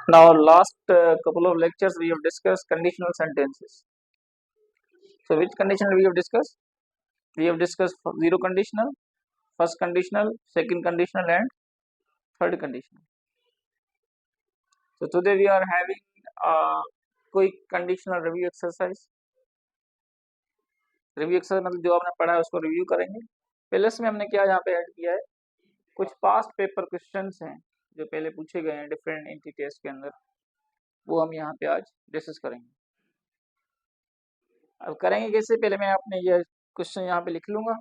Now, last couple of lectures we have discussed conditional sentences. So, which conditional we have discussed? We have discussed zero conditional, first conditional, second conditional, and third conditional. So, today we are having a quick conditional review exercise. Review exercise मतलब जो आपने पढ़ा है उसको review करेंगे. पहले में हमने क्या यहाँ पे ऐड किया है, कुछ पास्ट पेपर क्वेश्चंस हैं जो पहले पूछे गए हैं डिफरेंट एंटिटीज के अंदर, वो हम यहाँ पे आज डिस्कस करेंगे. अब करेंगे कैसे, पहले मैं अपने ये क्वेश्चन यहाँ पे लिख लूँगा,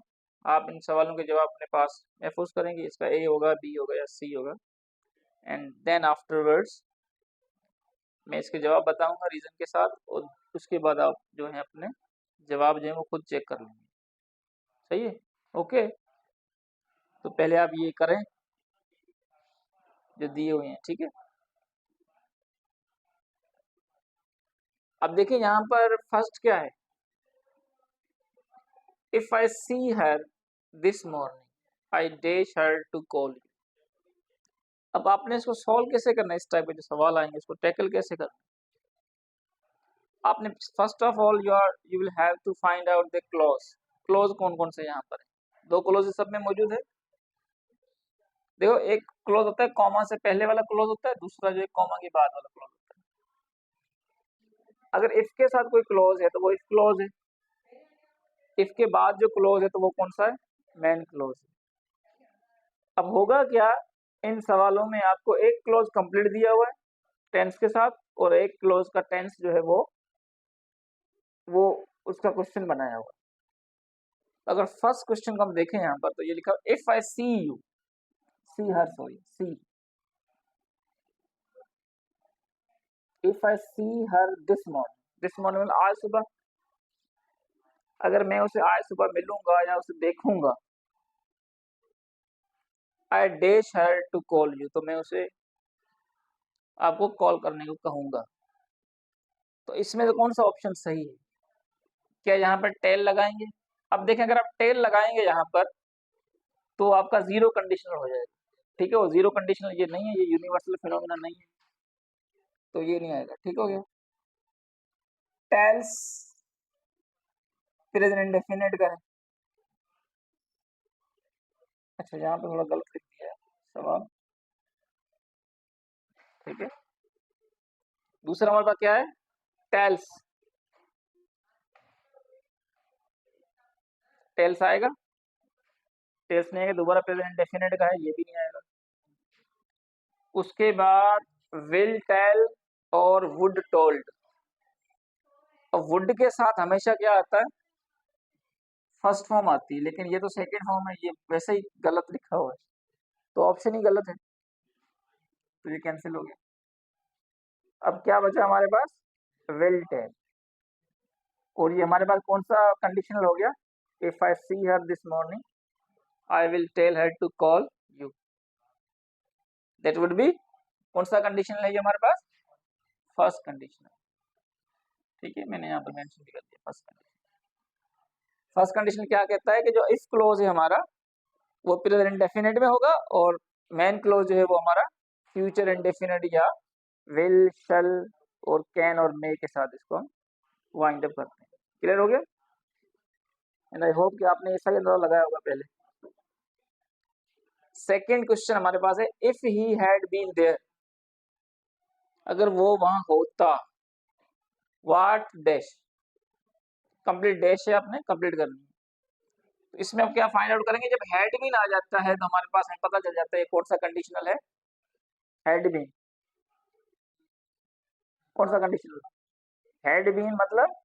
आप इन सवालों के जवाब अपने पास महफूज करेंगे. इसका ए होगा, बी होगा या सी होगा, एंड देन आफ्टरवर्ड्स मैं इसके जवाब बताऊंगा रीज़न के साथ, और उसके बाद आप जो है अपने जवाब जो है वो खुद चेक कर लेंगे. सही है, ओके. तो पहले आप ये करें जो दिए हुए हैं, ठीक है. अब देखिए यहाँ पर फर्स्ट क्या है, if I see her this morning I dash her to call you. अब आपने इसको सॉल्व कैसे करना है, इस टाइप के जो सवाल आएंगे इसको टैकल कैसे करना है. आपने first of all you will have to find out the clause. Clause कौन कौन से यहाँ पर है, दो क्लॉज सब में मौजूद है. देखो, एक क्लॉज होता है कॉमा से पहले वाला क्लॉज होता है, दूसरा जो है कॉमा के बाद वाला क्लॉज होता है. अगर इफ के साथ कोई क्लॉज है तो वो इफ क्लॉज है, इफ के बाद जो क्लॉज है तो वो कौन सा है, मेन क्लॉज है. अब होगा क्या, इन सवालों में आपको एक क्लॉज कंप्लीट दिया हुआ है टेंस के साथ, और एक क्लॉज का टेंस जो है वो उसका क्वेश्चन बनाया हुआ है. अगर फर्स्ट क्वेश्चन को हम देखें यहाँ पर तो ये लिखा if I see you, see her, sorry see, if I see her this morning मतलब आज सुबह. अगर मैं उसे आज सुबह मिलूंगा या उसे देखूंगा, I dash her to call you, तो मैं उसे आपको कॉल करने को कहूंगा. तो इसमें तो कौन सा ऑप्शन सही है, क्या यहाँ पर टेल लगाएंगे. अब देखें, अगर आप टेल लगाएंगे यहाँ पर तो आपका जीरो कंडीशनल हो जाएगा. ठीक है, वो जीरो कंडीशनल ये नहीं है, ये यूनिवर्सल फिनोमिना नहीं है, तो ये नहीं आएगा. ठीक हो गया. टेल्स प्रेजेंट इंडेफिनिट का है. अच्छा, यहाँ पे थोड़ा गलत लिख दिया है सवाल. ठीक है, दूसरा हमारे पास क्या है, टेल्स. टेल्स आएगा, टेल्स नहीं आएगा. दोबारा प्रेजेंट इंडेफिनिट का है, ये भी नहीं आएगा. उसके बाद विल टेल और वुड टोल्ड. और वुड के साथ हमेशा क्या आता है, फर्स्ट फॉर्म आती है, लेकिन ये तो सेकंड फॉर्म है, ये वैसे ही गलत लिखा हुआ है, तो ऑप्शन ही गलत है, तो ये कैंसिल हो गया. अब क्या बचा हमारे पास, विल टेल. और ये हमारे पास कौन सा कंडीशनल हो गया, if I see her this morning I will tell her to call you. That would be, कौन सा कंडीशनल है ये हमारे पास, फर्स्ट कंडीशनल. ठीक है, मैंने यहाँ पर मेंशन भी कर दिया फर्स्ट कंडीशन. फर्स्ट कंडीशन क्या कहता है कि जो इफ क्लोज है हमारा वो प्रेजेंट इंडेफिनिट में होगा, और मेन क्लोज जो है वो हमारा फ्यूचर इंडेफिनिट या विल, शल और कैन और मे के साथ इसको हम वाइंड अप करते हैं. क्लियर हो गया, एंड आई होप कि आपने ऐसा ही अंदाजा लगाया होगा पहले. सेकेंड क्वेश्चन हमारे पास है, if he had been there, अगर वो वहां होता, व्हाट डैश, कंप्लीट डैश है आपने कंप्लीट करनी है. तो इसमें अब क्या फाइंड आउट करेंगे, जब हैड बीन आ जाता है तो हमारे पास हमें पता चल जाता है कौन सा कंडीशनल है, हैड बीन. कौन सा कंडीशनल, हैड बीन मतलब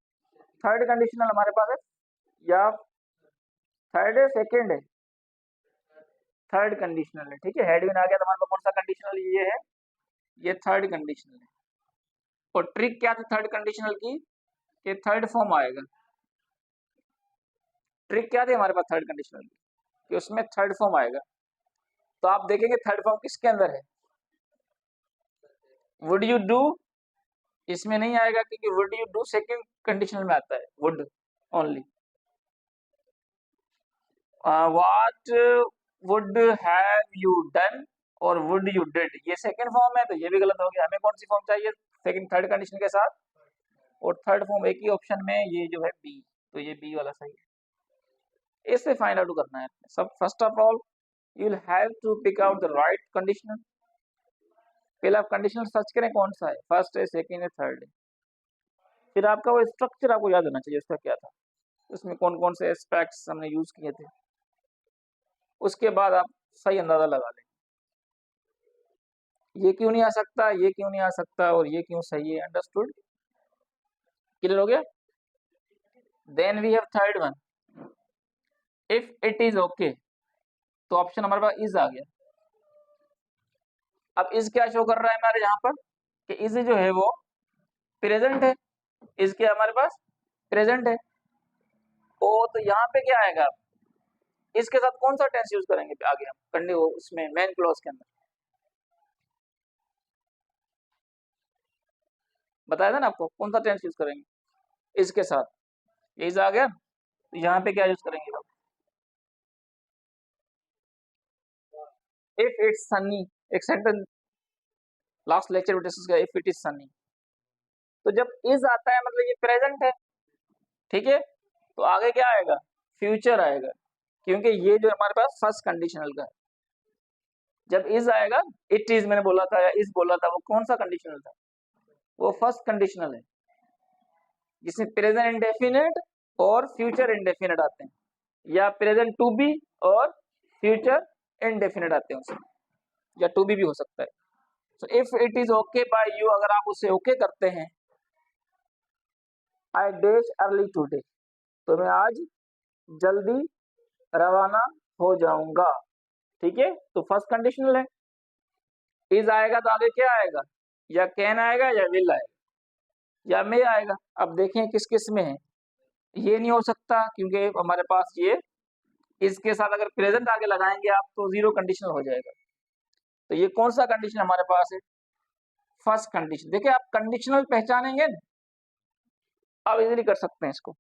थर्ड कंडीशनल हमारे पास है, या थर्ड है सेकेंड है, थर्ड कंडीशनल है. ठीक है, हेड बीन आ गया तो हमारे पास कौन सा कंडीशनल ये है, ये थर्ड कंडीशनल है. और ट्रिक क्या थी थर्ड कंडीशनल की, कि थर्ड फॉर्म आएगा. ट्रिक क्या थी हमारे पास थर्ड कंडीशनल की, कि उसमें थर्ड फॉर्म आएगा. तो आप देखेंगे थर्ड फॉर्म किसके अंदर है, वुड यू डू, इसमें नहीं आएगा क्योंकि would you do second conditional में आता है, would only. What would have you done और वुड यू डिड ये सेकंड फॉर्म है, तो ये भी गलत हो गया। हमें कौन सी फॉर्म चाहिए सेकंड थर्ड कंडीशन के साथ, और थर्ड फॉर्म एक ही ऑप्शन में, ये जो है बी, तो ये बी वाला सही है। इससे फाइंड आउट करना है सब। First of all you will have to pick out the right conditional. पहले आप कंडीशनल सर्च करें कौन सा है, फर्स्ट है, सेकंड है, थर्ड है। फिर आपका वो स्ट्रक्चर आपको याद होना चाहिए उसका क्या था, उसमें कौन कौन से एस्पेक्ट्स हमने यूज किए थे, उसके बाद आप सही अंदाजा लगा लें ये क्यों नहीं आ सकता, ये क्यों नहीं आ सकता, और ये क्यों सही है। अंडरस्टूड, क्लियर हो गया। Then we have third one, if it is okay, तो ऑप्शन हमारे पास इज आ गया। अब इज क्या शो कर रहा है हमारे यहाँ पर कि इज जो है वो प्रेजेंट है, इज क्या हमारे पास प्रेजेंट है। ओ तो यहाँ पे क्या आएगा, इसके साथ कौन सा टेंस यूज करेंगे आगे हम करने उसमें मेन क्लॉज के अंदर, बताया था ना आपको कौन सा टेंस यूज करेंगे इसके साथ। इज आ गया, तो यहाँ पे क्या यूज करेंगे आप, इफ इट्स सनी। एक सेंटेंस लास्ट लेक्चर में डिस्कस किया, इफ इट इज सनी। तो जब इज आता है मतलब ये प्रेजेंट है, ठीक है। तो आगे क्या आएगा, फ्यूचर आएगा, क्योंकि ये जो हमारे पास फर्स्ट कंडीशनल का है। जब इज आएगा, इट इज मैंने बोला था या इज बोला था, वो कौन सा कंडीशनल था, वो फर्स्ट कंडीशनल है, जिसमें प्रेजेंट इंडेफिनिट और फ्यूचर इंडेफिनिट आते हैं, या प्रेजेंट टू बी और फ्यूचर इंडेफिनिट आते हैं उसमें, या टू बी भी हो सकता है। So if it is okay by you, अगर आप उसे ओके करते हैं, आई डैश अर्ली टुडे, तो मैं आज जल्दी रवाना हो जाऊंगा, ठीक है। तो फर्स्ट कंडीशनल है। इज आएगा तो आगे क्या आएगा, या कैन आएगा, या विल आएगा, या मे आएगा। अब देखें किस किस में है, ये नहीं हो सकता क्योंकि हमारे पास ये इसके साथ अगर प्रेजेंट आगे लगाएंगे आप तो जीरो कंडीशनल हो जाएगा। तो ये कौन सा कंडीशन हमारे पास है, फर्स्ट कंडीशन। देखिए आप कंडीशनल पहचानेंगे आप इजीली कर सकते हैं इसको।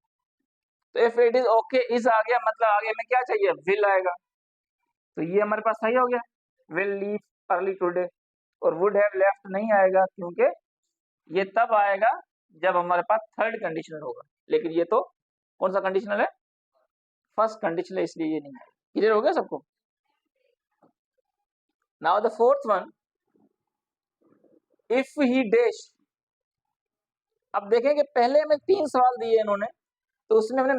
तो इफ इट इज ओके, इज आ गया मतलब आगे में क्या चाहिए, विल आएगा, तो ये हमारे पास सही हो गया, विल लीव अर्ली टुडे। और वुड हैव लेफ्ट नहीं आएगा क्योंकि ये तब आएगा जब हमारे पास थर्ड कंडीशनल होगा, लेकिन ये तो कौन सा कंडीशनल है, फर्स्ट कंडीशनल है, इसलिए ये नहीं आएगा। क्लियर हो गया सबको। Now the fourth one, if he dash. अब देखें कि पहले हमें 3 सवाल दिए इन्होंने, तो उसमें हमने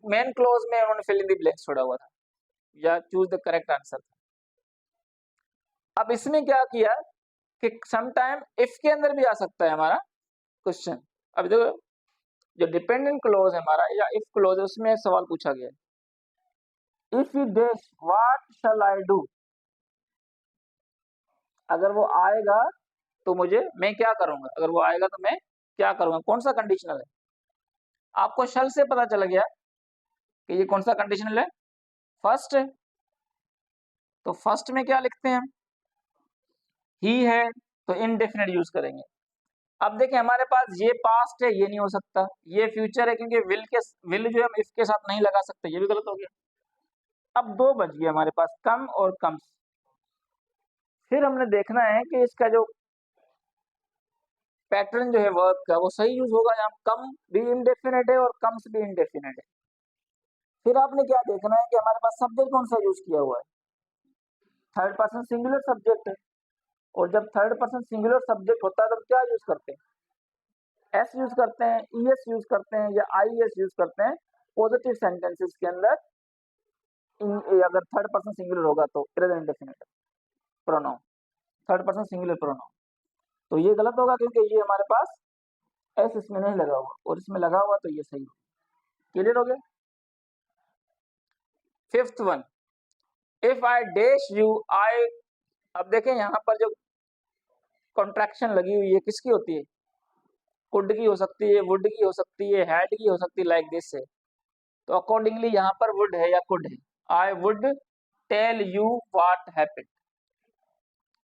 मेन क्लॉज में उन्होंने फिल इन द ब्लैंक्स छोड़ा हुआ था या चूज द करेक्ट आंसर था। अब इसमें क्या किया कि सम टाइम इफ के अंदर भी आ सकता है हमारा क्वेश्चन। अब देखो जो डिपेंडेंट क्लॉज है हमारा या इफ क्लॉज है, उसमें एक सवाल पूछा गया है, if you dash what shell I do. अगर वो आएगा तो मैं क्या करूंगा, अगर वो आएगा तो मैं क्या करूंगा, कौन सा कंडीशनल है। आपको शल से पता चल गया कि ये कौन सा कंडीशनल है, फर्स्ट है। तो फर्स्ट में क्या लिखते हैं हम, ही है, तो इनडेफिनेट यूज करेंगे। अब देखिए हमारे पास ये पास्ट है, ये नहीं हो सकता, ये फ्यूचर है क्योंकि विल जो है हम इसके साथ नहीं लगा सकते, ये भी गलत हो गया। अब 2 बच गए हमारे पास, कम और कम्स। फिर हमने देखना है कि इसका जो पैटर्न जो है वर्ब का वो सही यूज होगा, यहाँ कम भी इनडेफिनेट है और कम्स भी इनडेफिनेट है। फिर आपने क्या देखना है कि हमारे पास सब्जेक्ट कौन सा यूज किया हुआ है, थर्ड पर्सन सिंगुलर सब्जेक्ट है। और जब थर्ड पर्सन सिंगुलर सब्जेक्ट होता है तो हम क्या यूज करते हैं, एस यूज करते हैं, ईएस यूज करते हैं, या आईएस यूज करते हैं पॉजिटिव सेंटेंसेस के अंदर। अगर थर्ड पर्सन सिंगुलर होगा तो present indefinite pronoun, third person singular pronoun. तो ये गलत होगा क्योंकि ये हमारे पास एस इसमें नहीं लगा हुआ, और इसमें लगा हुआ तो ये सही हो। क्लियर हो गया। Fifth one, if I dash you I. अब देखें यहाँ पर जो कॉन्ट्रैक्शन लगी हुई है किसकी होती है, कुड की हो सकती है, वुड की हो सकती है, हैड की हो सकती है, लाइक दिस है। तो अकॉर्डिंगली यहाँ पर वुड है या कुड है। I would tell you what happened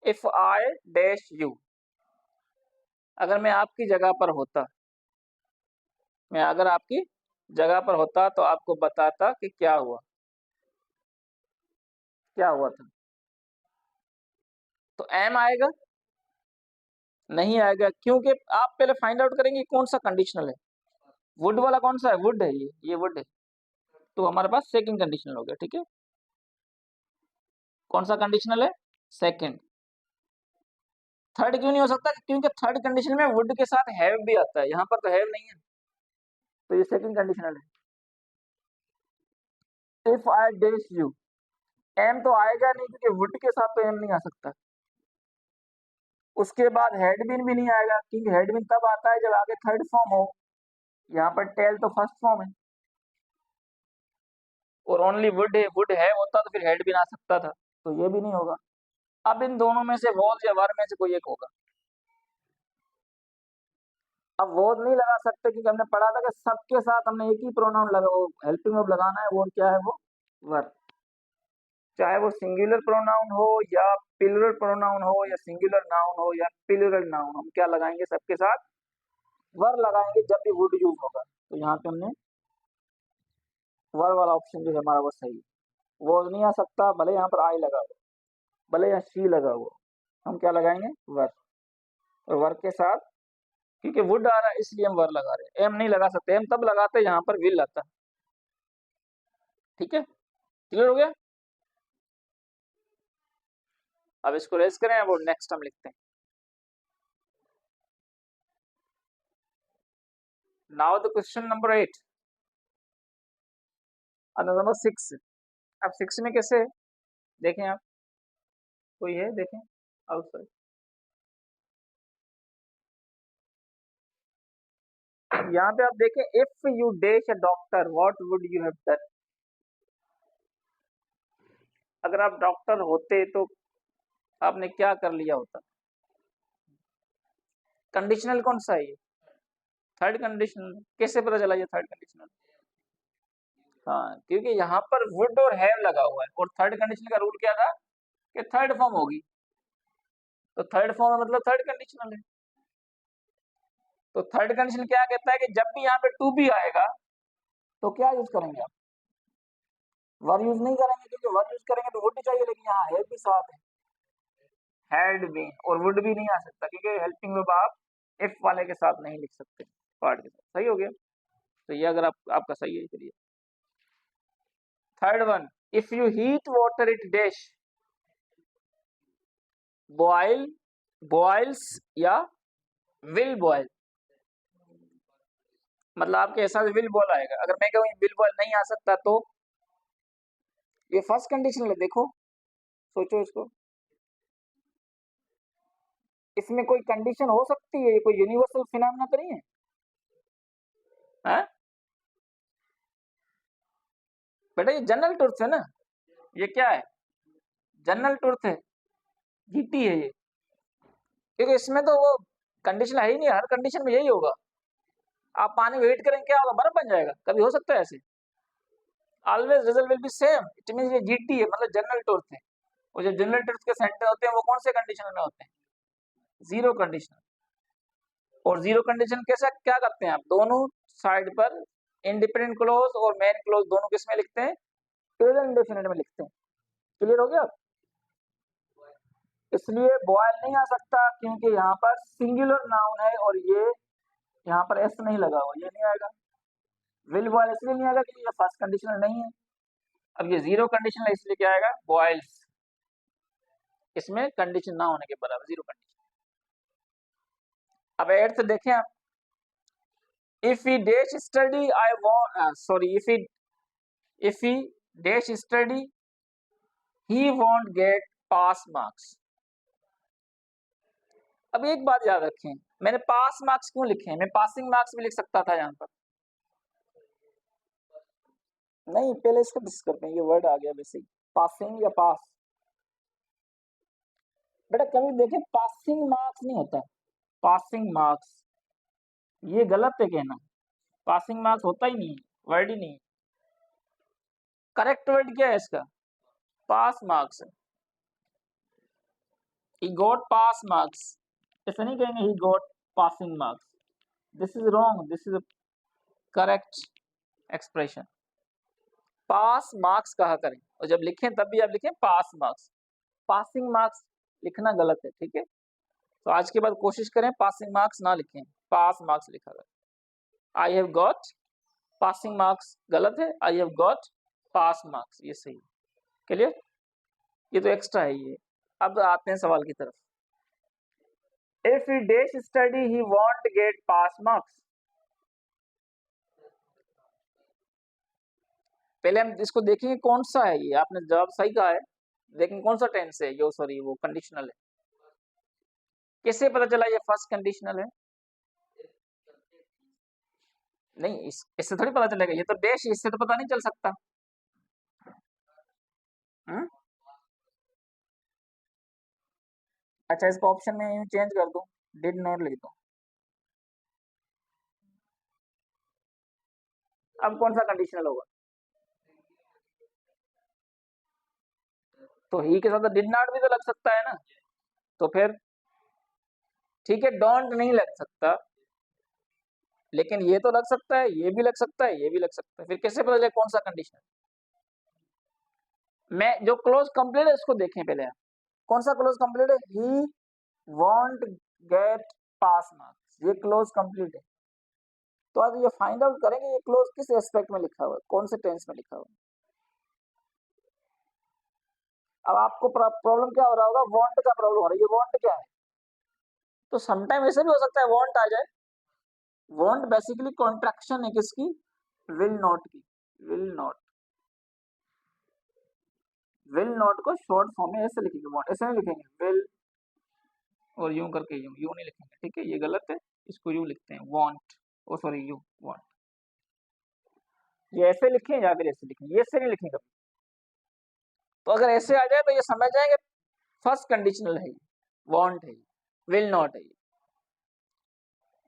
if I dash you. अगर मैं आपकी जगह पर होता, मैं अगर आपकी जगह पर होता तो आपको बताता कि क्या हुआ, क्या हुआ था। तो एम आएगा नहीं आएगा, क्योंकि आप पहले फाइंड आउट करेंगे कौन सा कंडीशनल है। वुड वाला कौन सा है, वुड है, ये वुड है, तो हमारे पास सेकंड कंडीशनल हो गया। ठीक है, कौन सा कंडीशनल है, सेकंड। थर्ड क्यों नहीं हो सकता, क्योंकि थर्ड कंडीशन में वुड के साथ हैव भी आता है, यहाँ पर तो हैव नहीं है, तो ये सेकंड कंडीशनल है। If I dash you, am तो आएगा नहीं क्योंकि वुड के साथ तो एम नहीं आ सकता। उसके बाद हेड बिन भी नहीं आएगा, क्योंकि हेड बिन तब आता है जब आगे थर्ड फॉर्म हो, यहाँ पर टेल तो फर्स्ट फॉर्म है, और ओनली वुड है होता तो फिर हेड बिन आ सकता था, तो ये भी नहीं होगा। अब इन दोनों में से वॉज या वर में से कोई एक होगा। अब वॉज नहीं लगा सकते क्योंकि हमने पढ़ा था कि सबके साथ हमने एक ही प्रोनाउन लगा, वो हेल्पिंग वर्ब लगाना है, वो क्या है, वो वर। चाहे वो सिंगुलर प्रोनाउन हो या प्लूरल प्रोनाउन हो या सिंगुलर नाउन हो या प्लूरल नाउन, हम क्या लगाएंगे, सबके साथ वर लगाएंगे जब भी वुड यूज होगा। तो यहाँ पे हमने वर वाला ऑप्शन जो है हमारा वो सही है। वो नहीं आ सकता, भले यहाँ पर आई लगा हो, भले यहाँ शी लगा हो, हम क्या लगाएंगे, वर। और वर के साथ, क्योंकि वुड आ रहा है इसलिए हम वर लगा रहे हैं, एम नहीं लगा सकते, एम तब लगाते हैं यहाँ पर विल आता है। ठीक है, क्लियर हो गया। अब इसको रेस करें, वो नेक्स्ट हम लिखते हैं। Now the question number 8, number 6। अब 6 में कैसे देखें आप, कोई है देखें आउटसाइड। यहाँ पे आप देखें, if you dash a doctor what would you have done. अगर आप डॉक्टर होते तो आपने क्या कर लिया होता। कंडीशनल कौन सा है ये, थर्ड कंडीशनल। कैसे पता चला ये थर्ड कंडीशनल, हाँ, क्योंकि यहाँ पर वुड और हैव लगा हुआ है, और थर्ड कंडीशन का रूल क्या था कि थर्ड फॉर्म होगी, तो थर्ड फॉर्म मतलब थर्ड कंडीशनल है। तो थर्ड कंडीशन क्या कहता है कि जब भी यहाँ पे टू बी आएगा तो क्या यूज करेंगे आप, वर यूज नहीं करेंगे, क्योंकि वर यूज करेंगे तो वुड चाहिए, लेकिन यहाँ हैव भी साथ है, हैड बीन और वुड भी नहीं आ सकता, क्योंकि हेल्पिंग वर्ब आप इफ वाले के साथ नहीं लिख सकते, पार्ट के साथ। सही हो गया, तो ये अगर आप आपका सही है। चलिए third one, if you heat water it dash, boil, boils या विल बॉयल। मतलब आपके हिसाब से विल बॉयल आएगा, अगर मैं कहूँ विल बॉयल नहीं आ सकता तो ये फर्स्ट कंडीशन है। देखो सोचो इसको, इसमें कोई कंडीशन हो सकती है, ये कोई यूनिवर्सल फिनोमेना तो नहीं है, हाँ? बेटा ये जनरल ट्रुथ है ना, ये क्या है, जनरल ट्रुथ है, जीटी है ये, क्योंकि इसमें तो वो कंडीशन है ही नहीं, हर कंडीशन में यही होगा। आप पानी में हीट करेंगे क्या होगा, बर्फ बन जाएगा, कभी हो सकता है ऐसे, always result will be same, it means ये जीटी है, मतलब जनरल ट्रुथ है। और जो जनरल ट्रुथ के सेंटर होते हैं वो कौन से कंडीशन में होते हैं, जीरो कंडीशन। और जीरो कंडीशन कैसा क्या करते हैं आप, दोनों साइड पर इंडिपेंडेंट क्लोज और मेन क्लोज दोनों किस में लिखते हैं, प्रेजेंट इंडेफिनिट में लिखते हैं। क्लियर हो गया। इसलिए बॉयल नहीं आ सकता क्योंकि यहाँ पर सिंगुलर नाउन है, और ये यहाँ पर एस नहीं लगा हुआ, ये नहीं आएगा। विल बॉयल इसलिए नहीं आएगा क्योंकि ये फर्स्ट कंडीशनल नहीं है। अब ये जीरो कंडीशनल है, इसलिए क्या आएगा, बॉयल्स, इसमें कंडीशन ना होने के बराबर जीरो कंडीशन। अब एट्थ देखें आप, if he dash study I want, sorry, if he dash study he won't get pass marks. अब एक बात याद रखें, मैंने पास मार्क्स क्यों लिखे हैं, मैं पासिंग मार्क्स भी लिख सकता था यहाँ पर। नहीं, पहले इसको डिस्कस करते हैं, ये वर्ड आ गया वैसे ही, पासिंग या पास। बेटा कभी देखें पासिंग मार्क्स नहीं होता, पासिंग मार्क्स, ये गलत है कहना, पासिंग मार्क्स होता ही नहीं, वर्ड ही नहीं। करेक्ट वर्ड क्या है इसका, pass marks. He got pass marks, ऐसा नहीं कहेंगे he got passing marks, this is wrong, this is correct expression. Pass marks कहा करें, और जब लिखें तब भी आप लिखें पास मार्क्स, पासिंग मार्क्स लिखना गलत है, ठीक है। तो आज के बाद कोशिश करें पासिंग मार्क्स ना लिखें, पास मार्क्स लिखा करें। I have got passing marks गलत है, I have got pass marks ये सही है। क्लियर? ये तो एक्स्ट्रा है ये। अब आते हैं सवाल की तरफ। If he dash study he won't get pass marks. पहले हम इसको देखेंगे कौन सा है ये, आपने जवाब सही कहा है, लेकिन कौन सा टेंस है, यो सॉरी वो कंडीशनल है। कैसे पता चला ये फर्स्ट कंडीशनल है? नहीं, इससे थोड़ी पता चलेगा, ये तो डैश, इससे तो पता नहीं चल सकता। हुँ? अच्छा, इसको ऑप्शन में यूं चेंज कर दूं, डिड नॉट लिख दूं। अब कौन सा कंडीशनल होगा? तो ही के साथ डिड नॉट भी तो लग सकता है ना। तो फिर ठीक है, डोंट नहीं लग सकता, लेकिन ये तो लग सकता है, ये भी लग सकता है, ये भी लग सकता है। फिर कैसे पता चले कौन सा कंडीशन? मैं जो क्लोज कंप्लीट है उसको देखें पहले आप। कौन सा क्लोज कंप्लीट है? ही वॉन्ट गेट पास मार्क्स, ये क्लोज कंप्लीट है। तो अब ये फाइंड आउट करेंगे ये क्लोज किस एस्पेक्ट में लिखा हुआ है, कौन से टेंस में लिखा हुआ है। अब आपको प्रॉब्लम क्या हो रहा होगा, वांट का प्रॉब्लम हो रहा है। ये वांट क्या है? तो समटाइम ऐसे भी हो सकता है वांट आ जाए। वांट बेसिकली कॉन्ट्रैक्शन है किसकी? विल नॉट की। विल नॉट, विल नॉट को शॉर्ट फॉर्म में ऐसे लिखेंगे, वांट ऐसे नहीं लिखेंगे, विल और यूं करके यूं यूं नहीं लिखेंगे, ठीक है, ये गलत है। इसको यूं लिखते हैं, want, oh sorry you want. ये ऐसे लिखें या फिर ऐसे लिखें, ये ऐसे नहीं लिखेंगे। तो अगर ऐसे आ जाए तो ये समझ जाएंगे फर्स्ट कंडीशनल है, वांट है, विल नॉट है।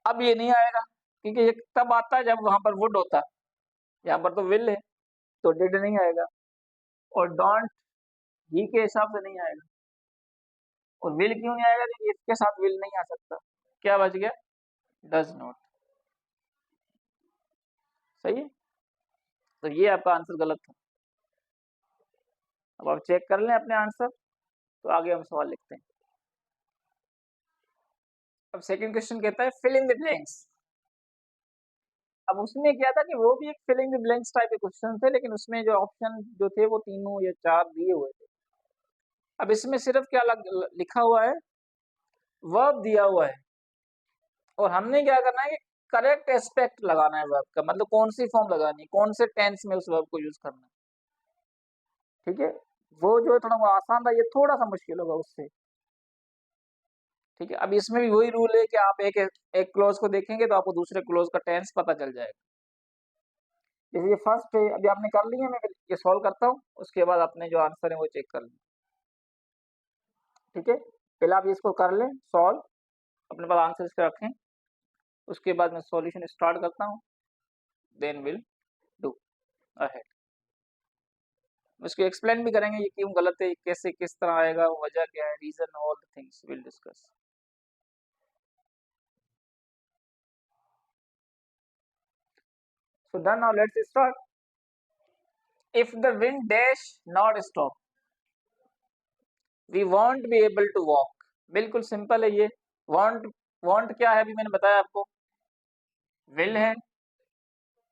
अब ये नहीं आएगा, क्योंकि ये तब आता है जब वहां पर वुड होता है, यहाँ पर तो विल है, तो डिड नहीं आएगा। और डोंट ही के हिसाब से नहीं आएगा। और विल क्यों नहीं आएगा? क्योंकि इसके साथ विल नहीं आ सकता। क्या बच गया? Does not. सही है, तो ये आपका आंसर गलत था। अब आप चेक कर लें अपने आंसर, तो आगे हम सवाल लिखते हैं। अब सेकंड क्वेश्चन कहता है फिल इन द ब्लैंक्स। अब उसमें क्या था कि वो भी एक फिलिंग द ब्लैंक्स टाइप के क्वेश्चन थे, लेकिन उसमें जो ऑप्शन जो थे वो तीनों या चार दिए हुए थे। अब इसमें सिर्फ क्या लिखा हुआ है, वर्ब दिया हुआ है, और हमने क्या करना है कि करेक्ट एस्पेक्ट लगाना है वर्ब का, मतलब कौन सी फॉर्म लगानी है, कौन से टेंस में उस वर्ब को यूज करना है, ठीक है। वो जो है थोड़ा वो आसान था, ये थोड़ा सा मुश्किल होगा उससे, ठीक है। अब इसमें भी वही रूल है कि आप एक क्लोज को देखेंगे तो आपको दूसरे क्लोज का टेंस पता चल जाएगा। जैसे ये फर्स्ट है, अभी आपने कर लिया, मैं ये सॉल्व करता हूँ, उसके बाद अपने जो आंसर है वो चेक कर लें, ठीक है। पहले आप इसको कर लें सॉल्व, अपने पास आंसर इसके रखें, उसके बाद मैं सॉल्यूशन स्टार्ट करता हूँ, देन विल डू अहेड। उसको एक्सप्लेन भी करेंगे ये क्यों गलत है, कैसे किस तरह आएगा, वजह क्या है, reason, all the things will discuss. So done, now let's start. If the wind dash not stop, we won't be able to walk. बिल्कुल सिंपल है ये। want, want क्या है अभी मैंने बताया आपको, will है,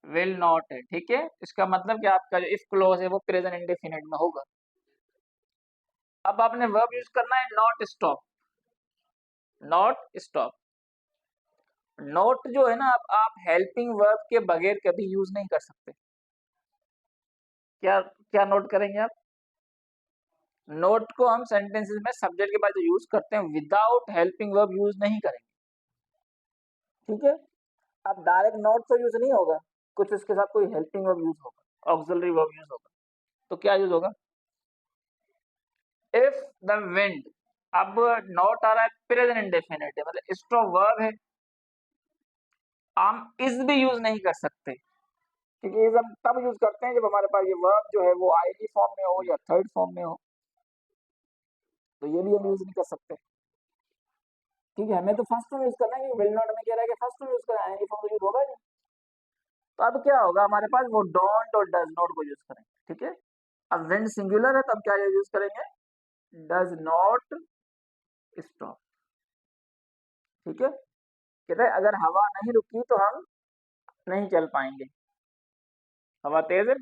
will not है, ठीक है। इसका मतलब कि आपका जो if क्लोज है वो प्रेजेंट इंडेफिनिट में होगा। अब आपने वर्ब यूज करना है not stop, not stop. Note जो है ना, आप हेल्पिंग वर्ब के बगैर कभी यूज नहीं कर सकते। क्या क्या नोट करेंगे आप? नोट को हम सेंटेंसेस में सब्जेक्ट के बाद जो यूज करते हैं विदाउट हेल्पिंग वर्ब यूज नहीं करेंगे, ठीक है। अब डायरेक्ट नोट तो यूज नहीं होगा, कुछ उसके साथ कोई हेल्पिंग वर्ब यूज होगा, ऑक्सिलरी वर्ब यूज होगा। तो क्या यूज होगा? इफ द विंड, अब नॉट आ रहा है प्रेजेंट इंडेफिनिट है, मतलब स्टॉप वर्ब है, हम इस भी यूज नहीं कर सकते, क्योंकि इस हम तब यूज करते हैं जब हमारे पास ये वर्ब जो है वो आईडी फॉर्म में हो या थर्ड फॉर्म में हो, तो ये भी हम यूज नहीं कर सकते, ठीक है। हमें तो फर्स्ट में यूज करना है, विल नॉट में कह रहा है कि फर्स्ट में यूज करना है, आईडी फॉर्म तो यूज होगा नहीं। तो अब क्या होगा हमारे पास, वो डोंट और डज नॉट को यूज करेंगे, ठीक है। अब विंड सिंगुलर है, तब क्या यूज करेंगे? Does not stop. ठीक है, कहते हैं अगर हवा नहीं रुकी तो हम नहीं चल पाएंगे। हवा तेज है,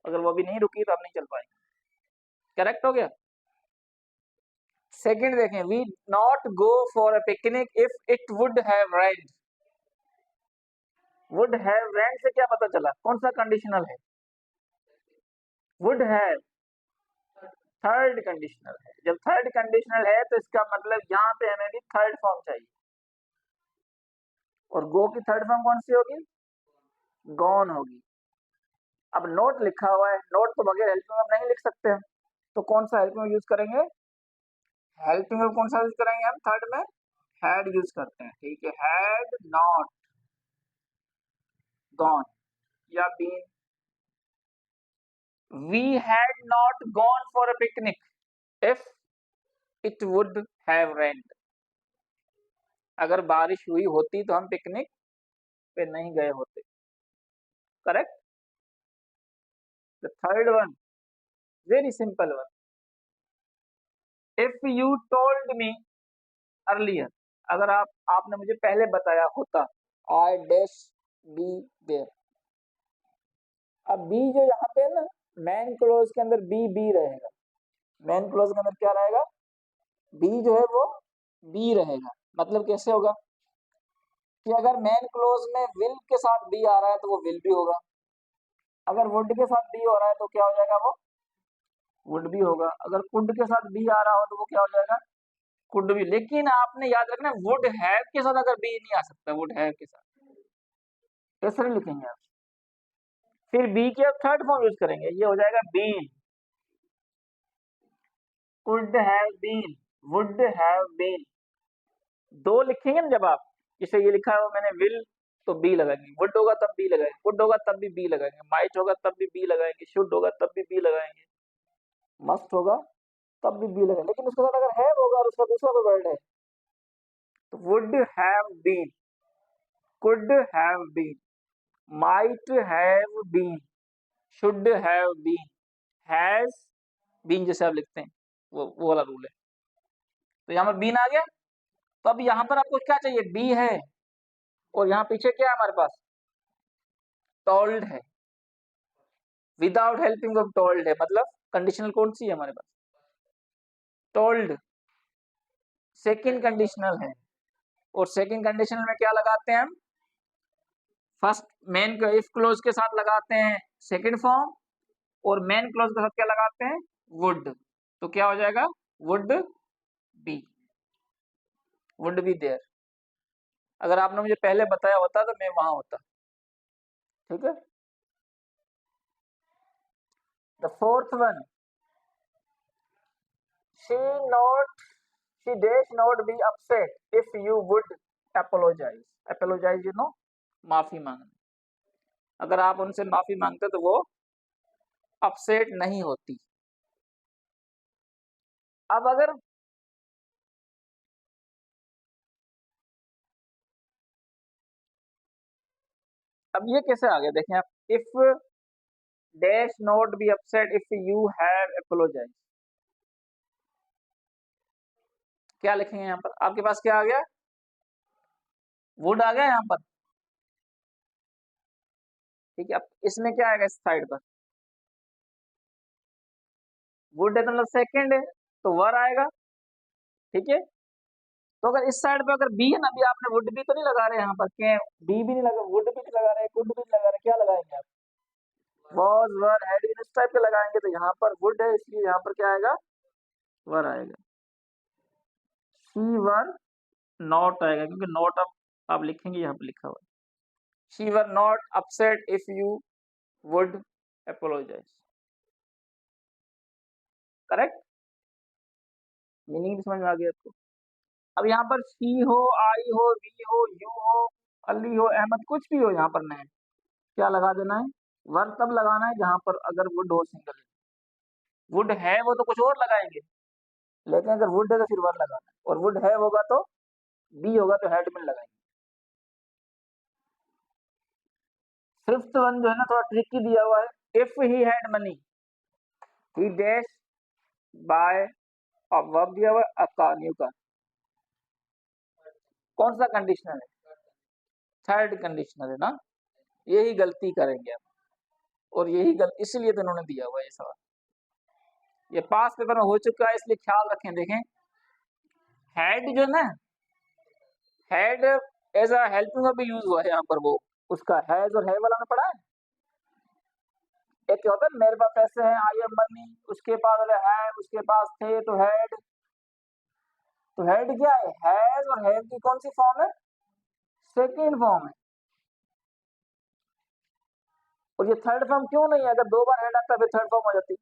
अगर वो भी नहीं रुकी तो हम नहीं चल पाएंगे। करेक्ट हो गया। सेकंड देखें, we not go for a picnic if it would have rained. Would have rained से क्या पता चला, कौन सा कंडीशनल है? वुड हैव थर्ड कंडीशनल है। जब थर्ड कंडीशनल है तो इसका मतलब यहाँ पे हमें भी थर्ड फॉर्म चाहिए। और गो की थर्ड फॉर्म कौन सी होगी? गॉन होगी। अब नोट लिखा हुआ है, नोट तो बगैर हेल्पिंग वर्ब नहीं लिख सकते हम, तो कौन सा हेल्पिंग वर्ब यूज करेंगे? हेल्पिंग वर्ब कौन सा यूज करेंगे हम? थर्ड में हैड यूज करते हैं। ठीक है, हैड नॉट गॉन या been. We had not gone for a picnic if it would have rained. अगर बारिश हुई होती तो हम पिकनिक पे नहीं गए होते। Correct. The third one, very simple one, if you told me earlier. अगर आपने मुझे पहले बताया होता, आई डैश बी देयर। अब बी जो यहाँ पे है ना, मैन क्लोज के अंदर बी रहेगा। मैन क्लोज के अंदर क्या रहेगा? बी जो है वो बी रहेगा। मतलब कैसे होगा कि अगर मैन क्लोज में विल के साथ बी आ रहा है तो वो विल भी होगा, अगर वुड के साथ बी हो रहा है तो क्या हो जाएगा? वो वुड भी होगा, अगर कुड के साथ बी आ रहा हो तो वो क्या हो जाएगा? कुड भी। लेकिन आपने याद रखना, वुड हैव के साथ अगर बी नहीं आ सकता, वुड हैव के साथ कैसे लिखेंगे आप? फिर बी की आप थर्ड फॉर्म यूज करेंगे, ये हो जाएगा been. Could have been, would have been. दो लिखेंगे ना जब आप, जैसे ये लिखा है मैंने विल, तो बी लगाएंगे। वुड होगा तब बी लगाएंगे, वुड होगा तब भी बी लगाएंगे, माइट होगा तब भी बी लगाएंगे, शुड होगा तब भी बी लगाएंगे, मस्ट होगा तब भी बी लगाएंगे। लेकिन उसके साथ अगर हैव होगा और उसका दूसरा कोई वर्ड है तो would have been, could have been, might have been, should have been, has been, जैसे आप लिखते हैं वो वाला रूल है। तो यहाँ पर बीन आ गया। तो अब यहाँ पर आपको क्या चाहिए? बी है और यहाँ पीछे क्या है हमारे पास? टोल्ड है। विदाउट हेल्पिंग वर्ब टोल्ड है, मतलब कंडीशनल कौन सी है हमारे पास? टोल्ड। सेकंड कंडीशनल है। और सेकंड कंडीशनल में क्या लगाते हैं हम? फर्स्ट मेन को इफ क्लोज के साथ लगाते हैं सेकंड फॉर्म, और मेन क्लोज के साथ क्या लगाते हैं? वुड। तो क्या हो जाएगा? Would be, would be there. अगर आपने मुझे पहले बताया होता तो मैं वहां होता। ठीक है। The fourth one, she not she dash not be upset if you would apologize. apologize you know, माफी मांगना। अगर आप उनसे माफी मांगते तो वो अपसेट नहीं होती। अब अगर अब ये कैसे आ गया देखें आप, if dash not be upset if you have apologize. क्या लिखेंगे यहाँ पर? आपके पास क्या आ गया? वुड आ गया यहाँ पर। ठीक है, अब इसमें क्या आएगा? इस साइड पर वुड है तो मतलब सेकंड है, तो वर आएगा। ठीक है, तो अगर इस साइड पे अगर बी है ना, अभी आपने वुड बी तो नहीं लगा रहे यहाँ पर, क्या बी भी नहीं लगा, वुड भी नहीं लगा रहे, कुड भी नहीं लगा रहे, क्या लगाएंगे आप? वॉज, वर, हैड, इस टाइप के लगाएंगे। तो यहाँ पर वुड है इसलिए यहाँ पर क्या आएगा? वर आएगा। शी वर नॉट आएगा, क्योंकि नॉट आप लिखेंगे यहाँ पर लिखा हुआ है। She were not upset if you would apologize. Correct. Meaning समझ में आ गया आपको? अब यहाँ पर शी हो, आई हो, वी हो, यू हो, अली हो, अहमद, कुछ भी हो, यहाँ पर नहीं क्या लगा देना है? वर तब लगाना है जहां पर अगर वुड हो सिंगल। वुड है वो तो कुछ और लगाएंगे, लेकिन अगर वुड है तो फिर वर लगाना है, और वुड है होगा तो बी होगा तो हेड में लगाएंगे। फिफ्थ वन जो है ना, थोड़ा ट्रिकी दिया हुआ है। If he had money, he dash by, अब वर्ब दिया हुआ है अकान्यू का, कौन सा कंडीशनल है? थर्ड कंडीशनल है ना, यही गलती करेंगे आप, और यही गलती इसलिए तो उन्होंने दिया हुआ ये सवाल, ये पास पेपर में हो चुका है, इसलिए ख्याल रखें। देखें हैड जो ना, had as a helping verb भी यूज हुआ है यहाँ पर, वो उसका हैज और है वाला में पढ़ा है। एक क्या होता है, मेरे पास पैसे हैं, आई एम मनी, उसके पास है, उसके पास थे तो हैड। तो हैड क्या है, हैज और हैव की कौन सी फॉर्म है, सेकेंड फॉर्म है। और ये थर्ड फॉर्म क्यों नहीं है, अगर दो बार हेड आता है फिर थर्ड फॉर्म हो जाती।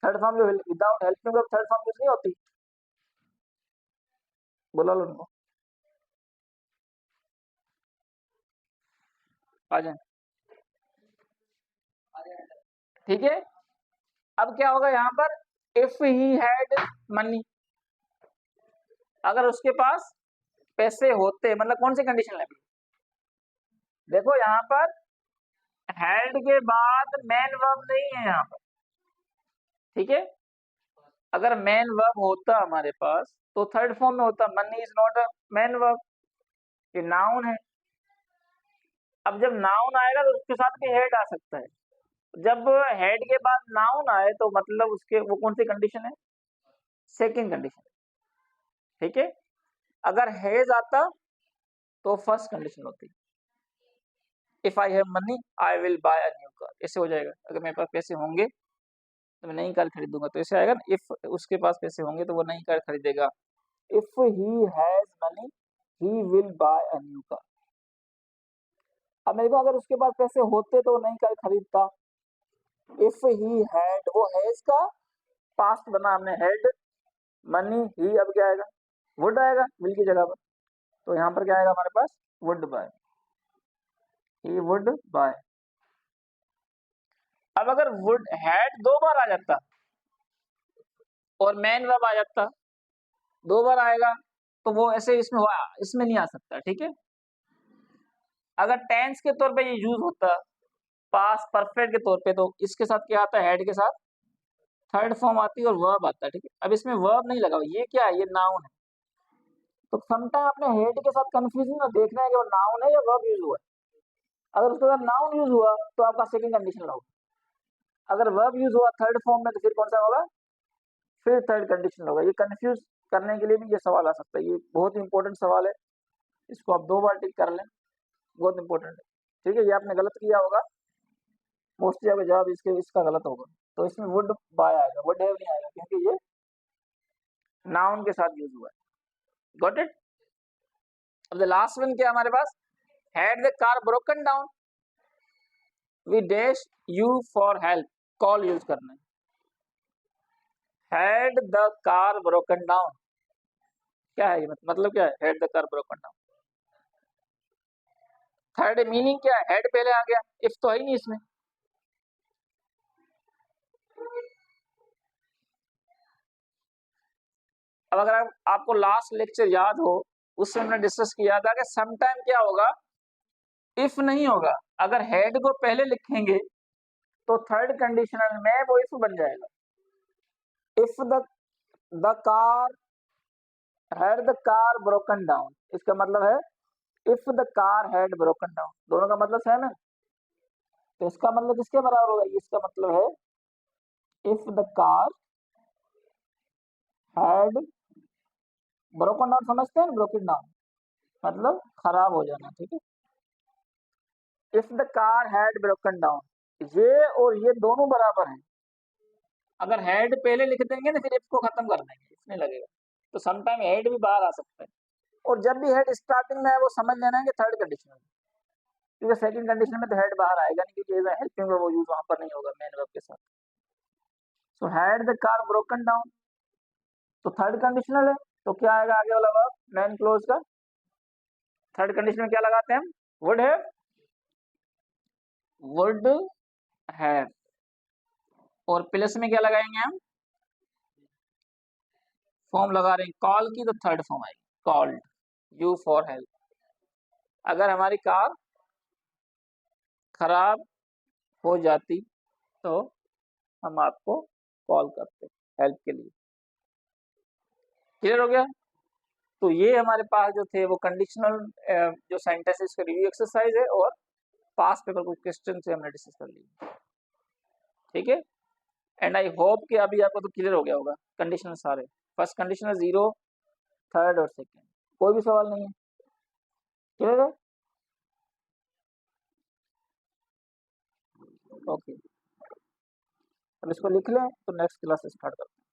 थर्ड फॉर्म जो without helping verb third form use नहीं होती, बोला लो उनको, आ जाए, ठीक है। अब क्या होगा यहाँ पर, इफ ही हैड मनी, अगर उसके पास पैसे होते, मतलब कौन सी कंडीशन लगी, देखो यहाँ पर हैड के बाद मेन वर्ब नहीं है यहाँ पर, ठीक है। अगर मेन वर्ब होता हमारे पास तो थर्ड फॉर्म में होता, money is not a main verb, ये नाउन है। अब जब नाउन आएगा तो उसके साथ भी हेड आ सकता है, जब हेड के बाद नाउन आए तो मतलब उसके वो कौन सी कंडीशन है, सेकंड कंडीशन, ठीक है। अगर हेज आता तो फर्स्ट कंडीशन होती, if I have money I will buy a new car, ऐसे हो जाएगा। अगर मेरे पास पैसे होंगे तो मैं नई कार खरीदूंगा, तो ऐसे आएगा ना, इफ उसके पास पैसे होंगे तो वो नई कार खरीदेगा, if he has money he will buy a new car. अब मेरे को अगर उसके पास पैसे होते तो वो नई कार खरीदता, इफ ही हैड, वो हैज का पास्ट बना हमने हैड, मनी ही, अब क्या आएगा, वुड आएगा विल की जगह पर, तो यहाँ पर क्या आएगा हमारे पास, would buy, he would buy. अब अगर वुड हैड दो बार आ जाता और मैन वर्ब आ जाता, दो बार आएगा तो वो ऐसे इसमें इसमें नहीं आ सकता, ठीक है। अगर टेंस के तौर पे ये यूज होता, पास परफेक्ट के तौर पे, तो इसके साथ क्या आता है, हेड के साथ थर्ड फॉर्म आती है और वर्ब आता है, ठीक है। अब इसमें वर्ब नहीं लगा, ये क्या है, ये नाउन है। तो समटाइम अपने हेड के साथ कंफ्यूजन ना देखना है कि वो नाउन है या वर्ब यूज हुआ है। अगर उसके साथ नाउन यूज हुआ तो आपका सेकंड कंडीशन होगा, अगर वर्ब यूज हुआ थर्ड फॉर्म में तो फिर कौन सा होगा, फिर थर्ड कंडीशन होगा। ये कंफ्यूज करने के लिए भी ये सवाल आ सकता है, ये बहुत इंपॉर्टेंट सवाल है, इसको आप दो बार टिक कर लें, बहुत इंपॉर्टेंट है, ठीक है। ये आपने गलत किया होगा, मोस्टली आपका जवाब इसका गलत होगा, तो इसमें वुड बाय आएगा, वुड हैव नहीं आएगा, क्योंकि ये नाउन के साथ यूज हुआ है। Got it. अब द लास्ट वन क्या हमारे पास, had the car broken down, we dash you for help, call use करना है। Had the car broken down क्या है, मतलब क्या है, had the car broken down, third meaning क्या है, हेड पहले आ गया, इफ तो है ही नहीं इसमें। अब अगर आपको लास्ट लेक्चर याद हो, उससे हमने डिस्कस किया था कि समटाइम क्या होगा, इफ नहीं होगा, अगर हेड को पहले लिखेंगे तो थर्ड कंडीशनल में वो इफ बन जाएगा, if the car had the car broken down, इसका मतलब है if the car had broken down, दोनों का मतलब सेम है, तो इसका मतलब किसके बराबर होगा, इसका मतलब है if the car had broken down, समझते हैं ब्रोकन डाउन मतलब खराब हो जाना, ठीक है। If the car had broken down, ये और ये दोनों बराबर हैं, अगर हेड पहले लिख देंगे ना फिर इफ को खत्म कर देंगे, इसमें लगेगा, तो समटाइम हेड भी बाहर आ सकता है, और जब भी हेड स्टार्टिंग में है वो समझ लेना है कि थर्ड कंडीशन है, क्योंकि सेकंड कंडीशन में तो हेड बाहर आएगा नहीं, क्योंकि हेल्पिंग वो यूज वहां पर नहीं होगा मेन वर्ब के साथ। So had the car broken down तो थर्ड कंडीशनल है, तो क्या आएगा आगे वाला वर्ब मेन क्लोज का, थर्ड कंडीशन में क्या लगाते हैं हम, वुड हैव, वुड हैव, और प्लस में क्या लगाएंगे हम, फॉर्म लगा रहे हैं कॉल की, तो थर्ड फॉर्म आएगी कॉल्ड, यू फॉर हेल्प। अगर हमारी कार खराब हो जाती तो हम आपको कॉल करते हेल्प के लिए। क्लियर हो गया। तो ये हमारे पास जो थे वो कंडीशनल जो सेंटेंसेस का रिव्यू एक्सरसाइज है और पास्ट पेपर को क्वेश्चन से हमने डिस्कस कर लिया। ठीक है, एंड आई होप कि अभी आपको तो क्लियर हो गया होगा कंडीशनल सारे। फर्स्ट कंडीशनल 0, थर्ड और सेकेंड। कोई भी सवाल नहीं है? क्लियर है? ओके, अब इसको लिख लें तो नेक्स्ट क्लास स्टार्ट करते हैं।